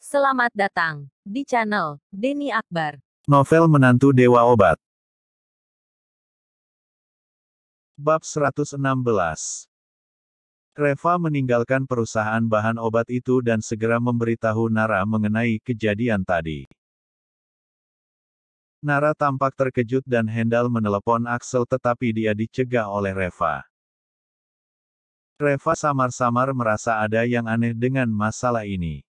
Selamat datang di channel Denny Akbar. Novel Menantu Dewa Obat. Bab 116. Reva meninggalkan perusahaan bahan obat itu dan segera memberitahu Nara mengenai kejadian tadi. Nara tampak terkejut dan hendak menelepon Axel tetapi dia dicegah oleh Reva. Reva samar-samar merasa ada yang aneh dengan masalah ini.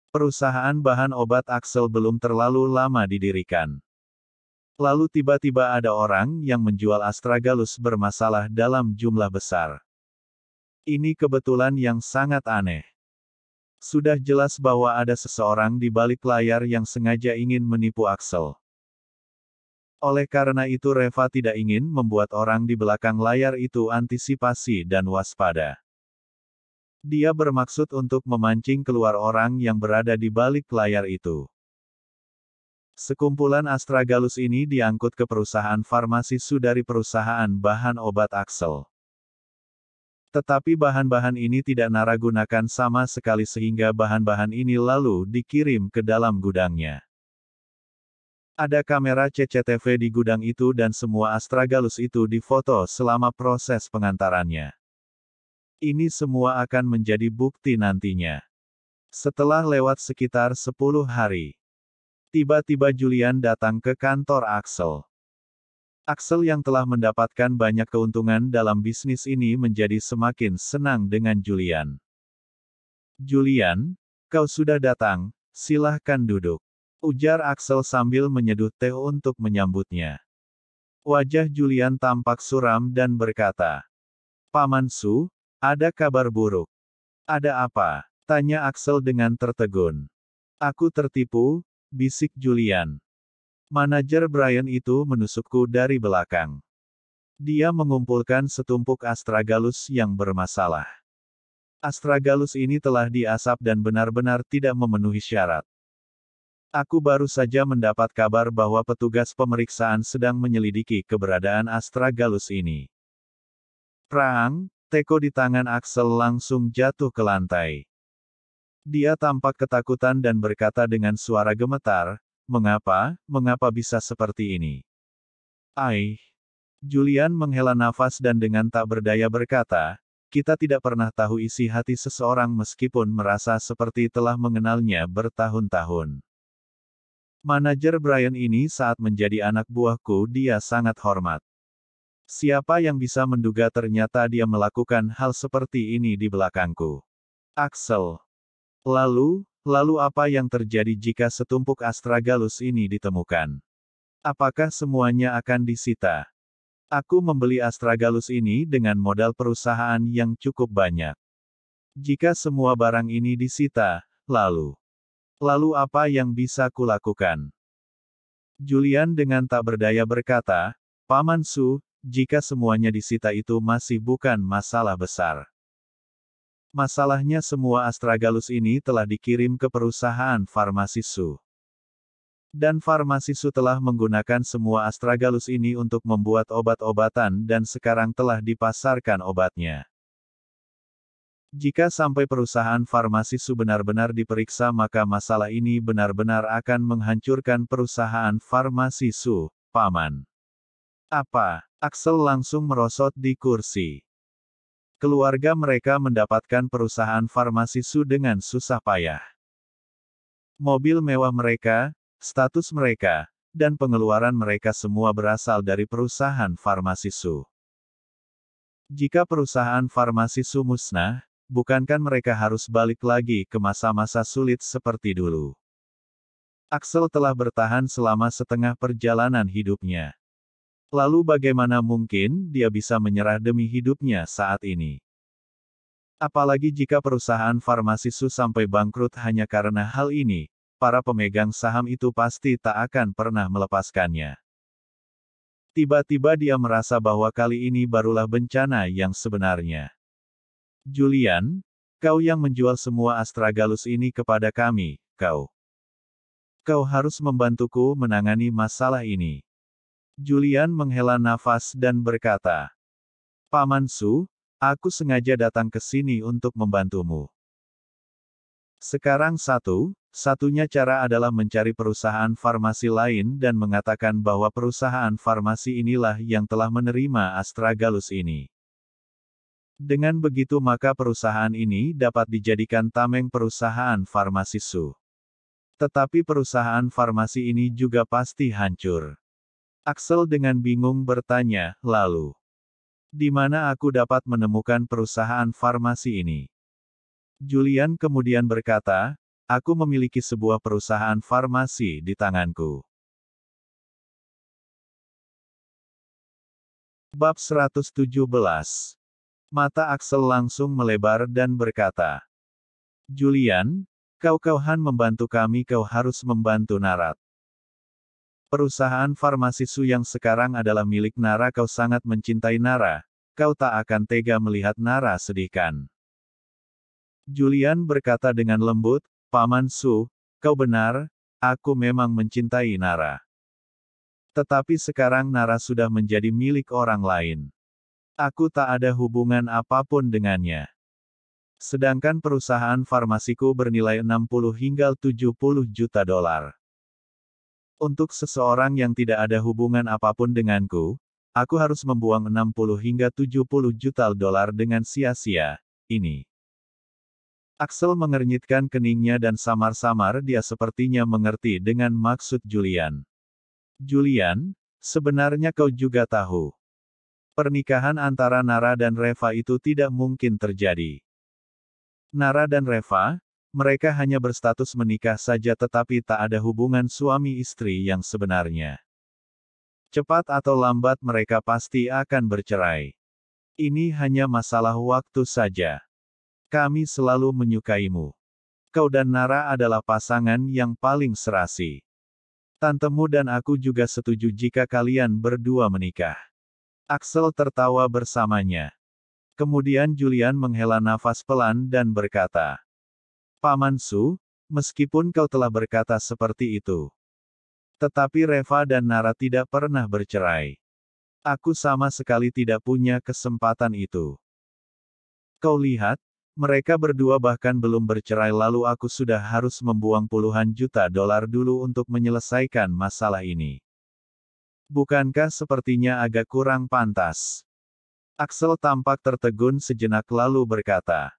Perusahaan bahan obat Axel belum terlalu lama didirikan. Lalu tiba-tiba ada orang yang menjual astragalus bermasalah dalam jumlah besar. Ini kebetulan yang sangat aneh. Sudah jelas bahwa ada seseorang di balik layar yang sengaja ingin menipu Axel. Oleh karena itu Reva tidak ingin membuat orang di belakang layar itu antisipasi dan waspada. Dia bermaksud untuk memancing keluar orang yang berada di balik layar itu. Sekumpulan astragalus ini diangkut ke perusahaan farmasi dari perusahaan bahan obat Axel. Tetapi bahan-bahan ini tidak Nara gunakan sama sekali sehingga bahan-bahan ini lalu dikirim ke dalam gudangnya. Ada kamera CCTV di gudang itu dan semua astragalus itu difoto selama proses pengantarannya. Ini semua akan menjadi bukti nantinya. Setelah lewat sekitar 10 hari. Tiba-tiba Julian datang ke kantor Axel. Axel yang telah mendapatkan banyak keuntungan dalam bisnis ini menjadi semakin senang dengan Julian. "Julian, kau sudah datang, silahkan duduk," ujar Axel sambil menyeduh teh untuk menyambutnya. Wajah Julian tampak suram dan berkata, "Paman Su, ada kabar buruk." "Ada apa?" tanya Axel dengan tertegun. "Aku tertipu," bisik Julian. "Manajer Brian itu menusukku dari belakang. Dia mengumpulkan setumpuk astragalus yang bermasalah. Astragalus ini telah diasap dan benar-benar tidak memenuhi syarat. Aku baru saja mendapat kabar bahwa petugas pemeriksaan sedang menyelidiki keberadaan astragalus ini." Prang, teko di tangan Axel langsung jatuh ke lantai. Dia tampak ketakutan dan berkata dengan suara gemetar, Mengapa bisa seperti ini?" "Aih." Julian menghela nafas dan dengan tak berdaya berkata, "Kita tidak pernah tahu isi hati seseorang meskipun merasa seperti telah mengenalnya bertahun-tahun. Manajer Brian ini saat menjadi anak buahku dia sangat hormat. Siapa yang bisa menduga ternyata dia melakukan hal seperti ini di belakangku." Axel. Lalu apa yang terjadi jika setumpuk astragalus ini ditemukan? Apakah semuanya akan disita? Aku membeli astragalus ini dengan modal perusahaan yang cukup banyak. Jika semua barang ini disita, lalu apa yang bisa kulakukan? Julian dengan tak berdaya berkata, "Paman Su, jika semuanya disita itu masih bukan masalah besar. Masalahnya semua astragalus ini telah dikirim ke perusahaan farmasi Su. Dan farmasi Su telah menggunakan semua astragalus ini untuk membuat obat-obatan dan sekarang telah dipasarkan obatnya. Jika sampai perusahaan farmasi Su benar-benar diperiksa maka masalah ini benar-benar akan menghancurkan perusahaan farmasi Su, Paman." "Apa?" Axel langsung merosot di kursi. Keluarga mereka mendapatkan perusahaan farmasi Su dengan susah payah. Mobil mewah mereka, status mereka, dan pengeluaran mereka semua berasal dari perusahaan farmasi Su. Jika perusahaan farmasi Su musnah, bukankah mereka harus balik lagi ke masa-masa sulit seperti dulu? Axel telah bertahan selama setengah perjalanan hidupnya. Lalu bagaimana mungkin dia bisa menyerah demi hidupnya saat ini? Apalagi jika perusahaan farmasi Su sampai bangkrut hanya karena hal ini, para pemegang saham itu pasti tak akan pernah melepaskannya. Tiba-tiba dia merasa bahwa kali ini barulah bencana yang sebenarnya. "Julian, kau yang menjual semua astragalus ini kepada kami, kau harus membantuku menangani masalah ini." Julian menghela nafas dan berkata, "Paman Su, aku sengaja datang ke sini untuk membantumu. Sekarang Satunya cara adalah mencari perusahaan farmasi lain dan mengatakan bahwa perusahaan farmasi inilah yang telah menerima astragalus ini. Dengan begitu maka perusahaan ini dapat dijadikan tameng perusahaan farmasi Su. Tetapi perusahaan farmasi ini juga pasti hancur. Axel dengan bingung bertanya, lalu, di mana aku dapat menemukan perusahaan farmasi ini? Julian kemudian berkata, aku memiliki sebuah perusahaan farmasi di tanganku. Bab 117. Mata Axel langsung melebar dan berkata, Julian, kau-kauhan membantu kami, kau harus membantu Nara. Perusahaan farmasi Su yang sekarang adalah milik Nara, kau sangat mencintai Nara, kau tak akan tega melihat Nara sedihkan. Julian berkata dengan lembut, Paman Su, kau benar, aku memang mencintai Nara. Tetapi sekarang Nara sudah menjadi milik orang lain. Aku tak ada hubungan apapun dengannya. Sedangkan perusahaan farmasiku bernilai 60 hingga 70 juta dolar. Untuk seseorang yang tidak ada hubungan apapun denganku, aku harus membuang 60 hingga 70 juta dolar dengan sia-sia. Ini. Axel mengernyitkan keningnya dan samar-samar dia sepertinya mengerti dengan maksud Julian. Julian, sebenarnya kau juga tahu. Pernikahan antara Nara dan Reva itu tidak mungkin terjadi. Nara dan Reva, mereka hanya berstatus menikah saja tetapi tak ada hubungan suami istri yang sebenarnya. Cepat atau lambat mereka pasti akan bercerai. Ini hanya masalah waktu saja. Kami selalu menyukaimu. Kau dan Nara adalah pasangan yang paling serasi. Tantemu dan aku juga setuju jika kalian berdua menikah. Axel tertawa bersamanya. Kemudian Julian menghela nafas pelan dan berkata, Paman Su, meskipun kau telah berkata seperti itu. Tetapi Reva dan Nara tidak pernah bercerai. Aku sama sekali tidak punya kesempatan itu. Kau lihat, mereka berdua bahkan belum bercerai lalu aku sudah harus membuang puluhan juta dolar dulu untuk menyelesaikan masalah ini. Bukankah sepertinya agak kurang pantas? Axel tampak tertegun sejenak lalu berkata.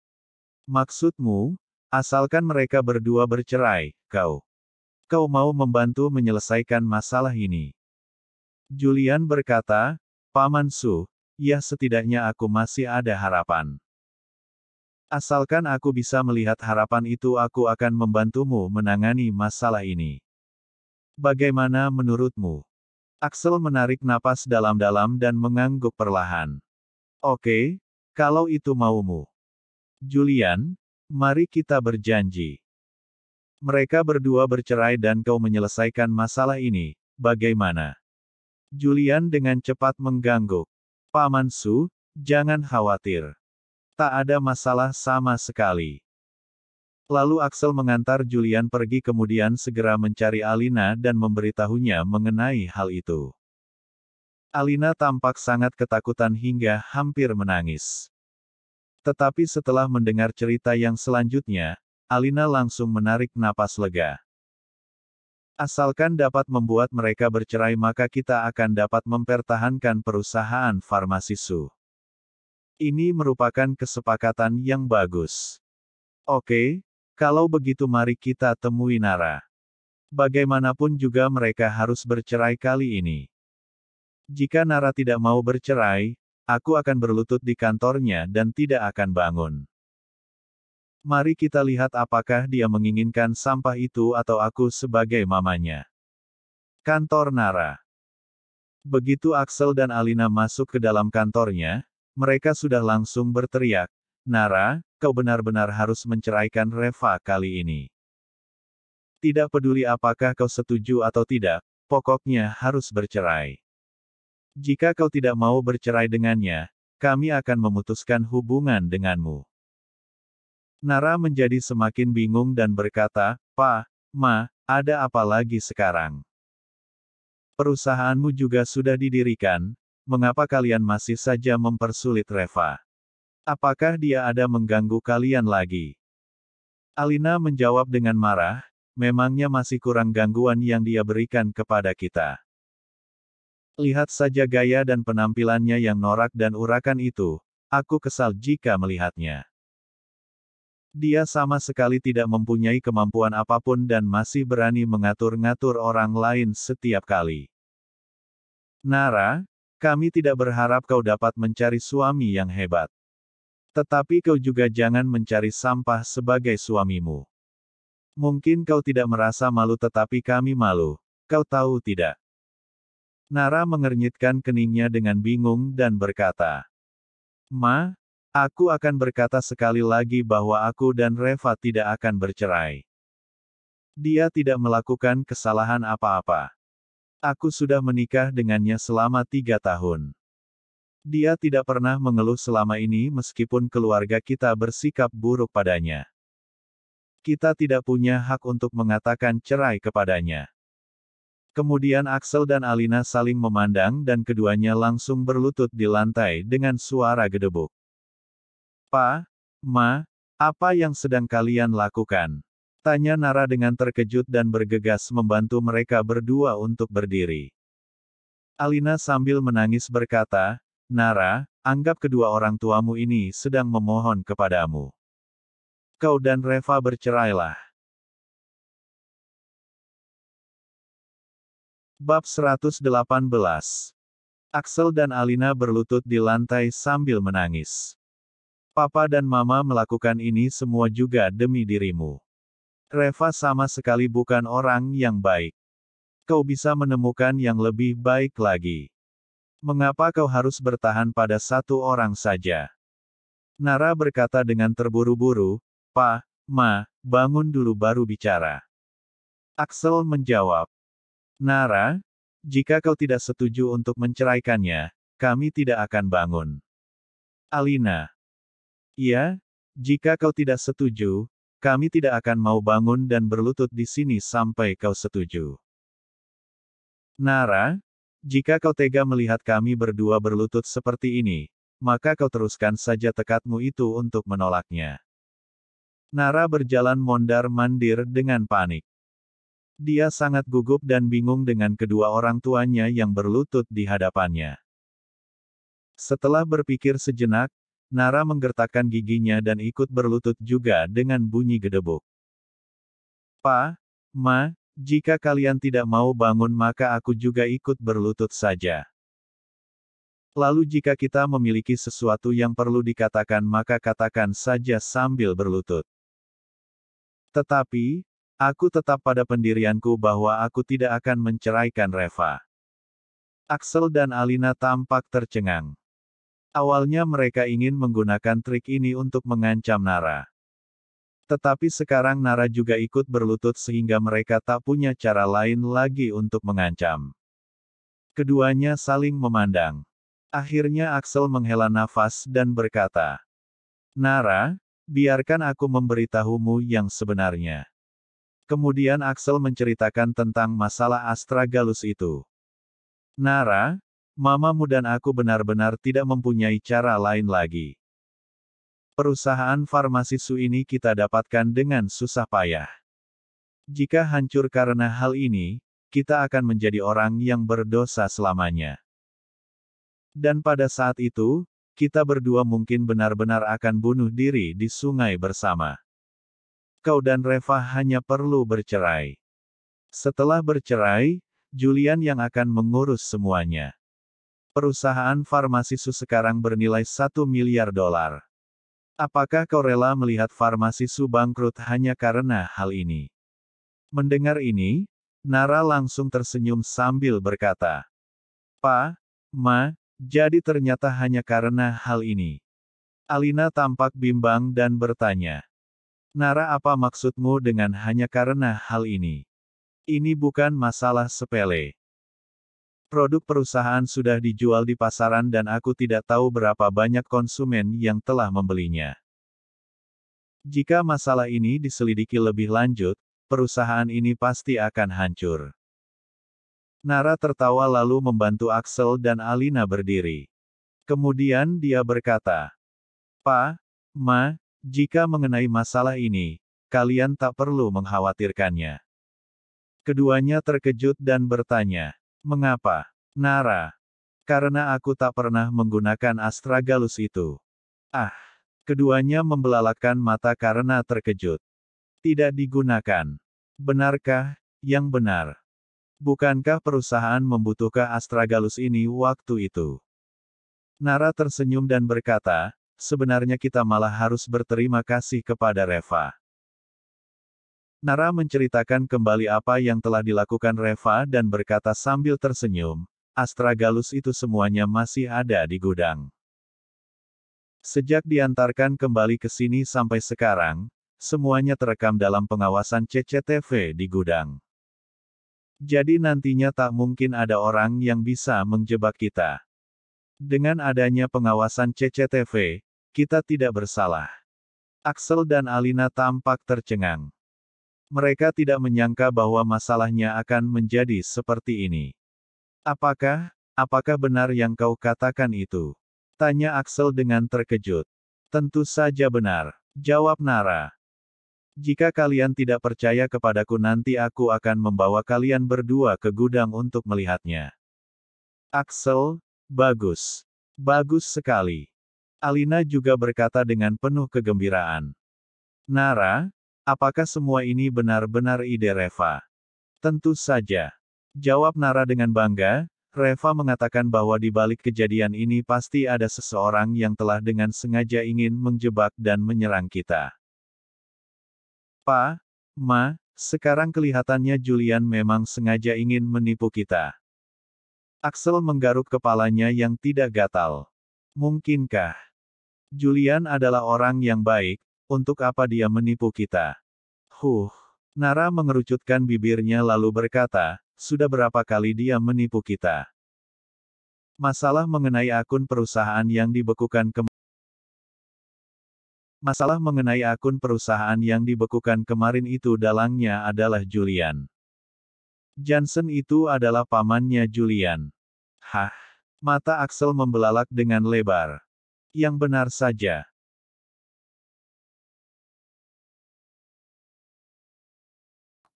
Maksudmu, asalkan mereka berdua bercerai, kau mau membantu menyelesaikan masalah ini? Julian berkata, Paman Su, ya setidaknya aku masih ada harapan. Asalkan aku bisa melihat harapan itu aku akan membantumu menangani masalah ini. Bagaimana menurutmu? Axel menarik napas dalam-dalam dan mengangguk perlahan. Oke, kalau itu maumu. Julian, mari kita berjanji. Mereka berdua bercerai dan kau menyelesaikan masalah ini, bagaimana? Julian dengan cepat mengangguk. Paman Su, jangan khawatir. Tak ada masalah sama sekali. Lalu Axel mengantar Julian pergi kemudian segera mencari Alina dan memberitahunya mengenai hal itu. Alina tampak sangat ketakutan hingga hampir menangis. Tetapi setelah mendengar cerita yang selanjutnya, Alina langsung menarik napas lega. Asalkan dapat membuat mereka bercerai maka kita akan dapat mempertahankan perusahaan farmasi Su. Ini merupakan kesepakatan yang bagus. Oke. Kalau begitu mari kita temui Nara. Bagaimanapun juga mereka harus bercerai kali ini. Jika Nara tidak mau bercerai, aku akan berlutut di kantornya dan tidak akan bangun. Mari kita lihat apakah dia menginginkan sampah itu atau aku sebagai mamanya. Kantor Nara. Begitu Axel dan Alina masuk ke dalam kantornya, mereka sudah langsung berteriak, Nara, kau benar-benar harus menceraikan Reva kali ini. Tidak peduli apakah kau setuju atau tidak, pokoknya harus bercerai. Jika kau tidak mau bercerai dengannya, kami akan memutuskan hubungan denganmu. Nara menjadi semakin bingung dan berkata, Pa, Ma, ada apa lagi sekarang? Perusahaanmu juga sudah didirikan, mengapa kalian masih saja mempersulit Reva? Apakah dia ada mengganggu kalian lagi? Alina menjawab dengan marah, memangnya masih kurang gangguan yang dia berikan kepada kita. Lihat saja gaya dan penampilannya yang norak dan urakan itu, aku kesal jika melihatnya. Dia sama sekali tidak mempunyai kemampuan apapun dan masih berani mengatur-ngatur orang lain setiap kali. Nara, kami tidak berharap kau dapat mencari suami yang hebat. Tetapi kau juga jangan mencari sampah sebagai suamimu. Mungkin kau tidak merasa malu tetapi kami malu, kau tahu tidak? Nara mengernyitkan keningnya dengan bingung dan berkata, "Ma, aku akan berkata sekali lagi bahwa aku dan Reva tidak akan bercerai. Dia tidak melakukan kesalahan apa-apa. Aku sudah menikah dengannya selama 3 tahun. Dia tidak pernah mengeluh selama ini meskipun keluarga kita bersikap buruk padanya. Kita tidak punya hak untuk mengatakan cerai kepadanya." Kemudian Axel dan Alina saling memandang dan keduanya langsung berlutut di lantai dengan suara gedebuk. "Pa, Ma, apa yang sedang kalian lakukan?" tanya Nara dengan terkejut dan bergegas membantu mereka berdua untuk berdiri. Alina sambil menangis berkata, "Nara, anggap kedua orang tuamu ini sedang memohon kepadamu. Kau dan Reva bercerailah." Bab 118. Axel dan Alina berlutut di lantai sambil menangis. "Papa dan Mama melakukan ini semua juga demi dirimu. Reva sama sekali bukan orang yang baik. Kau bisa menemukan yang lebih baik lagi. Mengapa kau harus bertahan pada satu orang saja?" Nara berkata dengan terburu-buru, "Pa, Ma, bangun dulu baru bicara." Axel menjawab, "Nara, jika kau tidak setuju untuk menceraikannya, kami tidak akan bangun." Alina, "Iya, jika kau tidak setuju, kami tidak akan mau bangun dan berlutut di sini sampai kau setuju." Nara, "Jika kau tega melihat kami berdua berlutut seperti ini, maka kau teruskan saja tekadmu itu untuk menolaknya." Nara berjalan mondar-mandir dengan panik. Dia sangat gugup dan bingung dengan kedua orang tuanya yang berlutut di hadapannya. Setelah berpikir sejenak, Nara menggertakkan giginya dan ikut berlutut juga dengan bunyi gedebuk. "Pa, Ma, jika kalian tidak mau bangun maka aku juga ikut berlutut saja. Lalu jika kita memiliki sesuatu yang perlu dikatakan maka katakan saja sambil berlutut. Tetapi, aku tetap pada pendirianku bahwa aku tidak akan menceraikan Reva." Axel dan Alina tampak tercengang. Awalnya mereka ingin menggunakan trik ini untuk mengancam Nara. Tetapi sekarang Nara juga ikut berlutut sehingga mereka tak punya cara lain lagi untuk mengancam. Keduanya saling memandang. Akhirnya Axel menghela nafas dan berkata, "Nara, biarkan aku memberitahumu yang sebenarnya." Kemudian Axel menceritakan tentang masalah astragalus itu. "Nara, mamamu dan aku benar-benar tidak mempunyai cara lain lagi. Perusahaan farmasisu ini kita dapatkan dengan susah payah. Jika hancur karena hal ini, kita akan menjadi orang yang berdosa selamanya. Dan pada saat itu, kita berdua mungkin benar-benar akan bunuh diri di sungai bersama. Kau dan Reva hanya perlu bercerai. Setelah bercerai, Julian yang akan mengurus semuanya. Perusahaan farmasisu sekarang bernilai $1 miliar. Apakah kau rela melihat farmasisu bangkrut hanya karena hal ini?" Mendengar ini, Nara langsung tersenyum sambil berkata, "Pa, Ma, jadi ternyata hanya karena hal ini." Alina tampak bimbang dan bertanya, "Nara, apa maksudmu dengan hanya karena hal ini? Ini bukan masalah sepele. Produk perusahaan sudah dijual di pasaran dan aku tidak tahu berapa banyak konsumen yang telah membelinya. Jika masalah ini diselidiki lebih lanjut, perusahaan ini pasti akan hancur." Nara tertawa lalu membantu Axel dan Alina berdiri. Kemudian dia berkata, "Pa, Ma, jika mengenai masalah ini, kalian tak perlu mengkhawatirkannya. Keduanya terkejut dan bertanya, "Mengapa, Nara?" "Karena aku tak pernah menggunakan astragalus itu." Ah! Keduanya membelalakkan mata karena terkejut. Tidak digunakan. Benarkah? Yang benar. Bukankah perusahaan membutuhkan astragalus ini waktu itu? Nara tersenyum dan berkata, "Sebenarnya kita malah harus berterima kasih kepada Reva." Nara menceritakan kembali apa yang telah dilakukan Reva dan berkata sambil tersenyum, "Astragalus itu semuanya masih ada di gudang. Sejak diantarkan kembali ke sini sampai sekarang, semuanya terekam dalam pengawasan CCTV di gudang. Jadi nantinya tak mungkin ada orang yang bisa menjebak kita. Dengan adanya pengawasan CCTV, kita tidak bersalah." Axel dan Alina tampak tercengang. Mereka tidak menyangka bahwa masalahnya akan menjadi seperti ini. Apakah benar yang kau katakan itu?" tanya Axel dengan terkejut. "Tentu saja benar," jawab Nara. "Jika kalian tidak percaya kepadaku nanti aku akan membawa kalian berdua ke gudang untuk melihatnya." Axel, bagus. Bagus sekali. Alina juga berkata dengan penuh kegembiraan. "Nara, apakah semua ini benar-benar ide Reva?" "Tentu saja," jawab Nara dengan bangga. "Reva mengatakan bahwa di balik kejadian ini pasti ada seseorang yang telah dengan sengaja ingin menjebak dan menyerang kita." "Pa, Ma, sekarang kelihatannya Julian memang sengaja ingin menipu kita." Axel menggaruk kepalanya yang tidak gatal. "Mungkinkah Julian adalah orang yang baik? Untuk apa dia menipu kita?" Nara mengerucutkan bibirnya lalu berkata, "Sudah berapa kali dia menipu kita? Masalah mengenai akun perusahaan yang dibekukan kemarin itu dalangnya adalah Julian. Johnson itu adalah pamannya Julian." Hah? Mata Axel membelalak dengan lebar. "Yang benar saja."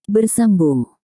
Bersambung